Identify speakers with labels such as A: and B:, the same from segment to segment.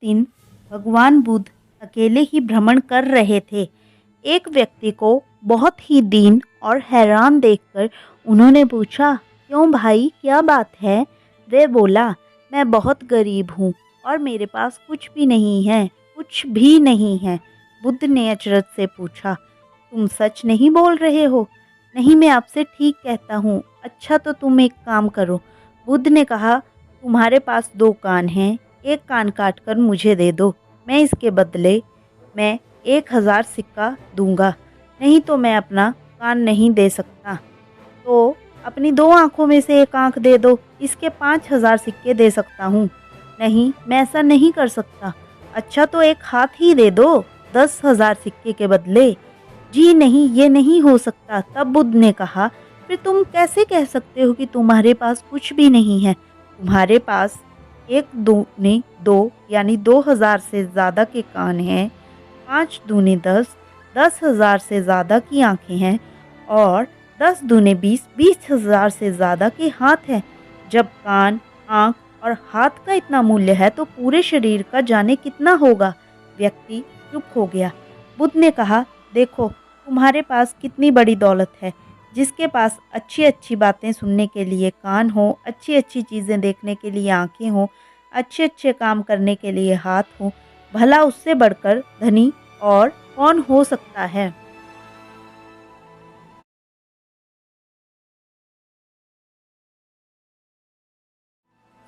A: दिन भगवान बुद्ध अकेले ही भ्रमण कर रहे थे। एक व्यक्ति को बहुत ही दीन और हैरान देखकर उन्होंने पूछा, क्यों भाई, क्या बात है? वे बोला, मैं बहुत गरीब हूँ और मेरे पास कुछ भी नहीं है, कुछ भी नहीं है। बुद्ध ने अचरज से पूछा, तुम सच नहीं बोल रहे हो? नहीं, मैं आपसे ठीक कहता हूँ। अच्छा तो तुम एक काम करो। बुद्ध ने कहा, तुम्हारे पास 2 कान हैं, एक कान काटकर मुझे दे दो। मैं इसके बदले मैं 1000 सिक्का दूंगा, नहीं तो मैं अपना कान नहीं दे सकता। तो अपनी 2 आँखों में से एक आँख दे दो, इसके 5000 सिक्के दे सकता हूँ। नहीं, मैं ऐसा नहीं कर सकता। अच्छा तो एक हाथ ही दे दो, 10,000 सिक्के के बदले। जी नहीं, ये नहीं हो सकता। तब बुद्ध ने कहा, फिर तुम कैसे कह सकते हो कि तुम्हारे पास कुछ भी नहीं है? तुम्हारे पास 1 दूने 2 यानी 2000 से ज़्यादा के कान हैं, 5 दूने 10, 10,000 से ज़्यादा की आँखें हैं और 10 दूने 20, 20,000 से ज़्यादा के हाथ हैं। जब कान, आँख और हाथ का इतना मूल्य है तो पूरे शरीर का जाने कितना होगा? व्यक्ति चुप हो गया। बुद्ध ने कहा, देखो तुम्हारे पास कितनी बड़ी दौलत है। जिसके पास अच्छी-अच्छी बातें सुनने के लिए कान हो, अच्छी-अच्छी चीज़ें देखने के लिए आँखें हों, अच्छे-अच्छे काम करने के लिए हाथ हों, भला उससे बढ़कर धनी और कौन हो सकता है?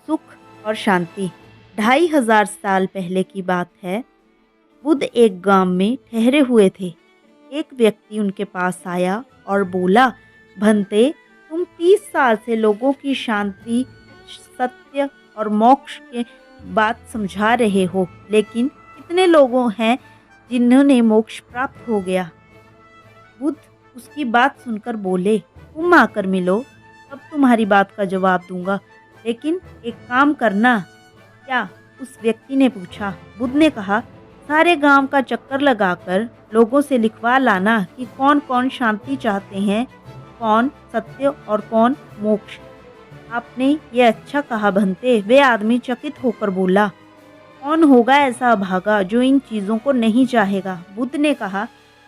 A: सुख और शांति। 2500 साल पहले की बात है। बुद्ध एक गांव में ठहरे हुए थे। एक व्यक्ति उनके पास आया और बोला, भंते, तुम 30 साल से लोगों की शांति, सत्य और मोक्ष के बात समझा रहे हो, लेकिन कितने लोगों हैं जिन्होंने मोक्ष प्राप्त हो गया? बुद्ध उसकी बात सुनकर बोले, तुम आकर मिलो, तब तुम्हारी बात का जवाब दूंगा, लेकिन एक काम करना। क्या? उस व्यक्ति ने पूछा। बुद्ध ने कहा, सारे गांव का चक्कर लगाकर लोगों से लिखवा लाना कि कौन कौन शांति चाहते हैं, कौन सत्य और कौन मोक्ष। आपने ये अच्छा कहा भंते। वे आदमी चकित होकर बोला, कौन होगा ऐसा अभागा जो इन चीज़ों को नहीं चाहेगा? बुद्ध ने कहा,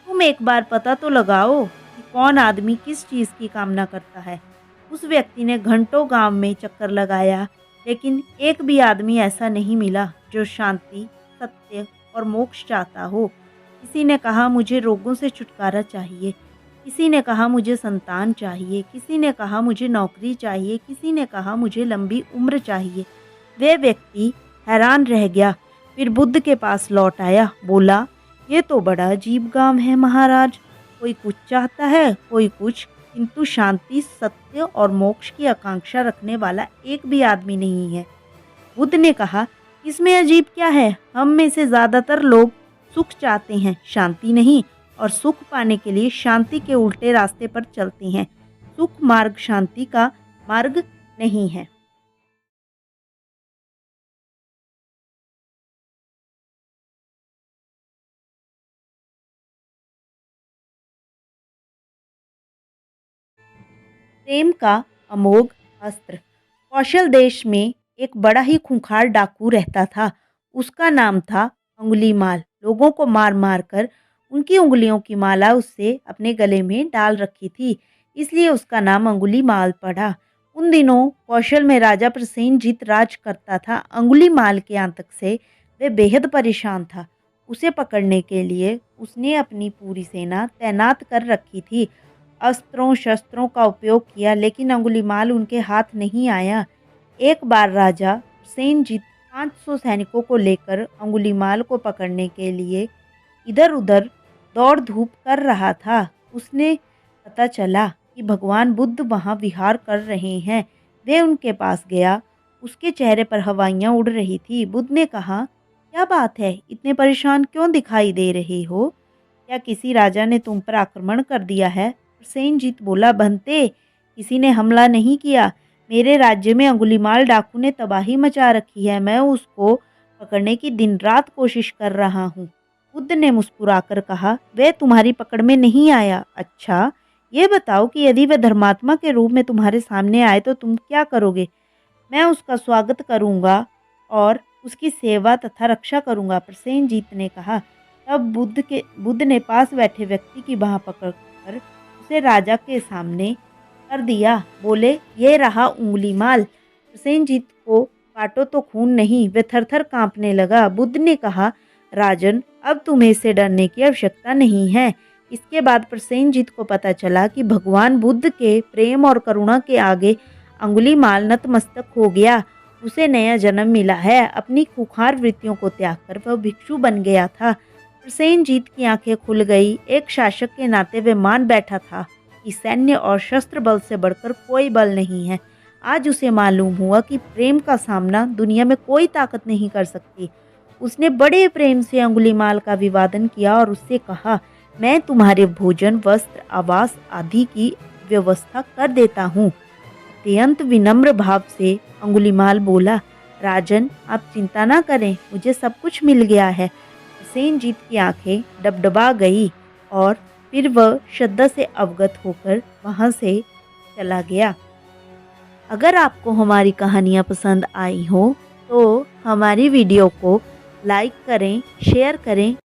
A: तुम एक बार पता तो लगाओ कि कौन आदमी किस चीज़ की कामना करता है। उस व्यक्ति ने घंटों गांव में चक्कर लगाया, लेकिन एक भी आदमी ऐसा नहीं मिला जो शांति, सत्य और मोक्ष चाहता हो। किसी ने कहा, मुझे रोगों से छुटकारा चाहिए। किसी ने कहा, मुझे संतान चाहिए। किसी ने कहा, मुझे नौकरी चाहिए। किसी ने कहा, मुझे लंबी उम्र चाहिए। वे व्यक्ति हैरान रह गया। फिर बुद्ध के पास लौट आया, बोला, ये तो बड़ा अजीब गांव है महाराज। कोई कुछ चाहता है, कोई कुछ, किंतु शांति, सत्य और मोक्ष की आकांक्षा रखने वाला एक भी आदमी नहीं है। बुद्ध ने कहा, इसमें अजीब क्या है? हम में से ज़्यादातर लोग सुख चाहते हैं, शांति नहीं, और सुख पाने के लिए शांति के उल्टे रास्ते पर चलते हैं। सुख मार्ग शांति का मार्ग नहीं है। प्रेम का अमोघ अस्त्र। कौशल देश में एक बड़ा ही खूंखार डाकू रहता था। उसका नाम था अंगुलीमाल। लोगों को मार मार कर उनकी उंगलियों की माला उससे अपने गले में डाल रखी थी, इसलिए उसका नाम अंगुलीमाल पड़ा। उन दिनों कौशल में राजा प्रसेनजीत राज करता था। अंगुलीमाल के आतंक से वह बेहद परेशान था। उसे पकड़ने के लिए उसने अपनी पूरी सेना तैनात कर रखी थी। अस्त्रों शस्त्रों का उपयोग किया, लेकिन अंगुलीमाल उनके हाथ नहीं आया। एक बार राजा सेनजीत 500 सैनिकों को लेकर अंगुलीमाल को पकड़ने के लिए इधर उधर दौड़ धूप कर रहा था। उसने पता चला कि भगवान बुद्ध वहाँ विहार कर रहे हैं। वे उनके पास गया। उसके चेहरे पर हवाइयाँ उड़ रही थी। बुद्ध ने कहा, क्या बात है, इतने परेशान क्यों दिखाई दे रहे हो? क्या किसी राजा ने तुम पर आक्रमण कर दिया है? सेनजीत बोला, भंते, किसी ने हमला नहीं किया। मेरे राज्य में अंगुलीमाल डाकू ने तबाही मचा रखी है। मैं उसको पकड़ने की दिन रात कोशिश कर रहा हूँ। बुद्ध ने मुस्कुराकर कहा, वह तुम्हारी पकड़ में नहीं आया। अच्छा, ये बताओ कि यदि वह धर्मात्मा के रूप में तुम्हारे सामने आए तो तुम क्या करोगे? मैं उसका स्वागत करूँगा और उसकी सेवा तथा रक्षा करूंगा। प्रसेनजीत ने कहा। तब बुद्ध ने पास बैठे व्यक्ति की बाह पकड़कर उसे राजा के सामने कर दिया। बोले, ये रहा उंगली माल। प्रसेनजीत को काटो तो खून नहीं। वे थरथर कांपने लगा। बुद्ध ने कहा, राजन, अब तुम्हें इससे डरने की आवश्यकता नहीं है। इसके बाद प्रसेनजीत को पता चला कि भगवान बुद्ध के प्रेम और करुणा के आगे अंगुलीमाल नतमस्तक हो गया। उसे नया जन्म मिला है। अपनी खूंखार वृत्तियों को त्याग कर वह भिक्षु बन गया था। प्रसेनजीत की आंखें खुल गई। एक शासक के नाते वे मान बैठा था कि सैन्य और शस्त्र बल से बढ़कर कोई बल नहीं है। आज उसे मालूम हुआ कि प्रेम का सामना दुनिया में कोई ताकत नहीं कर सकती। उसने बड़े प्रेम से अंगुलीमाल का अभिवादन किया और उससे कहा, मैं तुम्हारे भोजन, वस्त्र, आवास आदि की व्यवस्था कर देता हूँ। अत्यंत विनम्र भाव से अंगुलीमाल बोला, राजन, आप चिंता ना करें, मुझे सब कुछ मिल गया है। प्रसेनजीत की आंखें डबडबा गई और फिर वह श्रद्धा से अवगत होकर वहां से चला गया। अगर आपको हमारी कहानियाँ पसंद आई हो तो हमारी वीडियो को लाइक करें, शेयर करें